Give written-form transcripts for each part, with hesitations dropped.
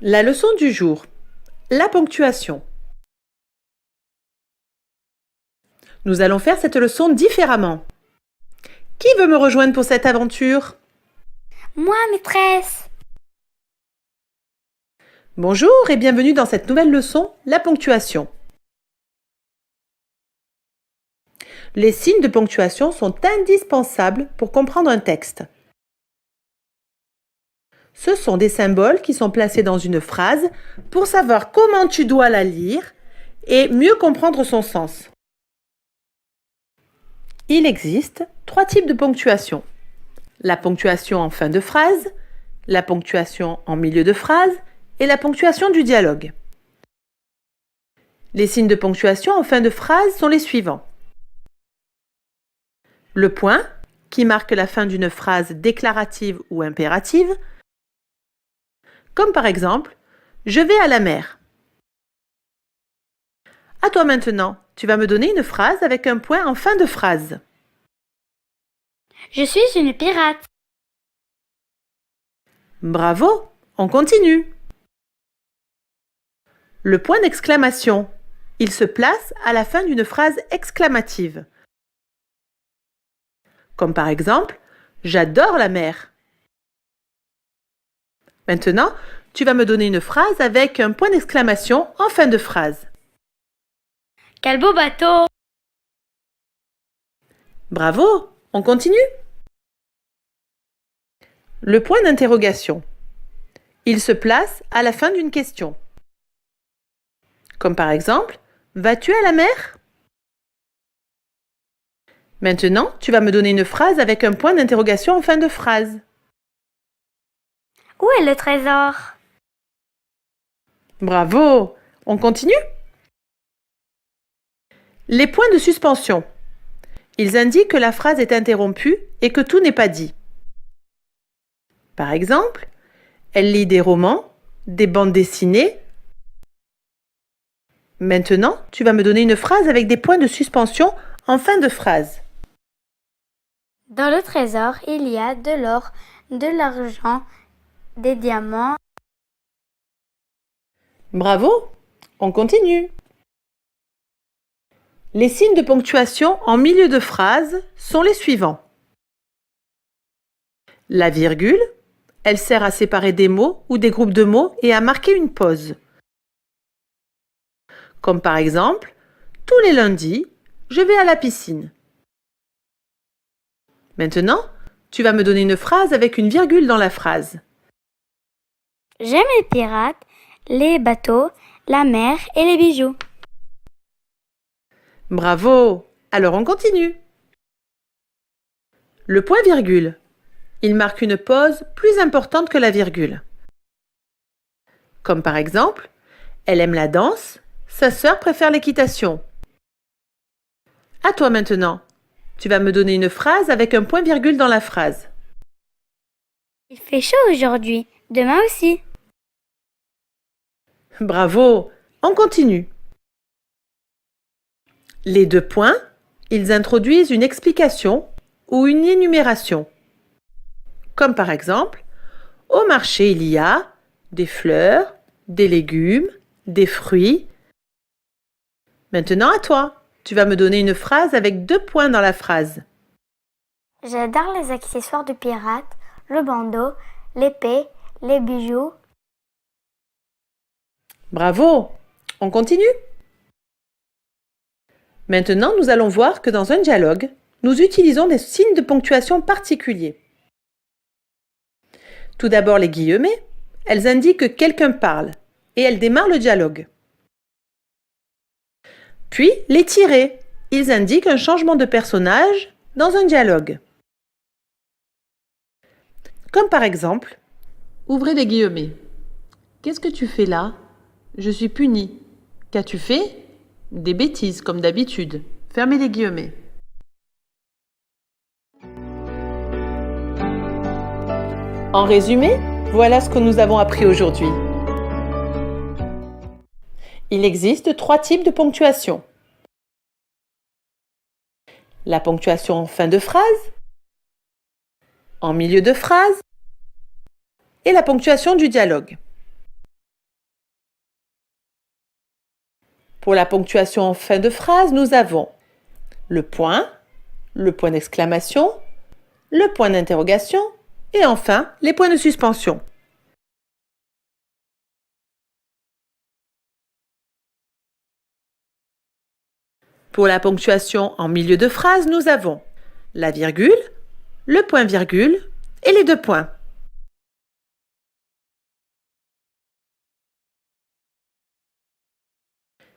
La leçon du jour. La ponctuation. Nous allons faire cette leçon différemment. Qui veut me rejoindre pour cette aventure? Moi, maîtresse. Bonjour et bienvenue dans cette nouvelle leçon, la ponctuation. Les signes de ponctuation sont indispensables pour comprendre un texte. Ce sont des symboles qui sont placés dans une phrase pour savoir comment tu dois la lire et mieux comprendre son sens. Il existe 3 types de ponctuation. La ponctuation en fin de phrase, la ponctuation en milieu de phrase et la ponctuation du dialogue. Les signes de ponctuation en fin de phrase sont les suivants. Le point, qui marque la fin d'une phrase déclarative ou impérative, comme par exemple « Je vais à la mer ». À toi maintenant, tu vas me donner une phrase avec un point en fin de phrase. Je suis une pirate. Bravo, on continue. Le point d'exclamation. Il se place à la fin d'une phrase exclamative. Comme par exemple « J'adore la mer ». Maintenant, tu vas me donner une phrase avec un point d'exclamation en fin de phrase. Quel beau bateau! Bravo, on continue. Le point d'interrogation. Il se place à la fin d'une question. Comme par exemple « Vas-tu à la mer ?» Maintenant, tu vas me donner une phrase avec un point d'interrogation en fin de phrase. Où est le trésor? Bravo! On continue? Les points de suspension. Ils indiquent que la phrase est interrompue et que tout n'est pas dit. Par exemple, elle lit des romans, des bandes dessinées. Maintenant, tu vas me donner une phrase avec des points de suspension en fin de phrase. Dans le trésor, il y a de l'or, de l'argent, des diamants. Bravo! On continue. Les signes de ponctuation en milieu de phrase sont les suivants. La virgule, elle sert à séparer des mots ou des groupes de mots et à marquer une pause. Comme par exemple, tous les lundis, je vais à la piscine. Maintenant, tu vas me donner une phrase avec une virgule dans la phrase. J'aime les pirates, les bateaux, la mer et les bijoux. Bravo! Alors on continue. Le point-virgule. Il marque une pause plus importante que la virgule. Comme par exemple, elle aime la danse, sa sœur préfère l'équitation. À toi maintenant. Tu vas me donner une phrase avec un point-virgule dans la phrase. Il fait chaud aujourd'hui, demain aussi. Bravo! On continue. Les 2 points, ils introduisent une explication ou une énumération. Comme par exemple, au marché il y a des fleurs, des légumes, des fruits. Maintenant à toi. Tu vas me donner une phrase avec 2 points dans la phrase. J'adore les accessoires de pirates, le bandeau, l'épée, les bijoux. Bravo! On continue? Maintenant, nous allons voir que dans un dialogue, nous utilisons des signes de ponctuation particuliers. Tout d'abord, les guillemets, elles indiquent que quelqu'un parle et elles démarrent le dialogue. Puis, les tirets, ils indiquent un changement de personnage dans un dialogue. Comme par exemple, ouvrez les guillemets. Qu'est-ce que tu fais là? Je suis puni. Qu'as-tu fait? Des bêtises, comme d'habitude. Fermez les guillemets. En résumé, voilà ce que nous avons appris aujourd'hui. Il existe 3 types de ponctuation. La ponctuation en fin de phrase, en milieu de phrase et la ponctuation du dialogue. Pour la ponctuation en fin de phrase, nous avons le point d'exclamation, le point d'interrogation et enfin les points de suspension. Pour la ponctuation en milieu de phrase, nous avons la virgule, le point-virgule et les deux points.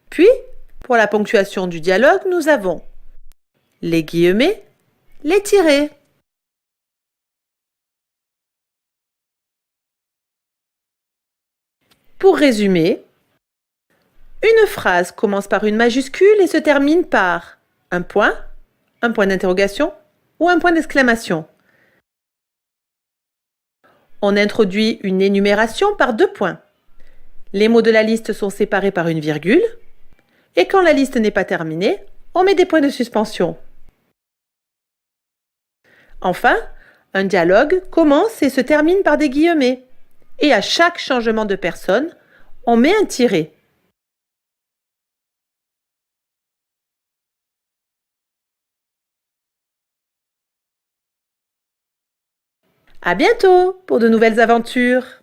Puis, pour la ponctuation du dialogue, nous avons les guillemets, les tirets. Pour résumer, une phrase commence par une majuscule et se termine par un point d'interrogation ou un point d'exclamation. On introduit une énumération par deux points. Les mots de la liste sont séparés par une virgule. Et quand la liste n'est pas terminée, on met des points de suspension. Enfin, un dialogue commence et se termine par des guillemets. Et à chaque changement de personne, on met un tiret. À bientôt pour de nouvelles aventures!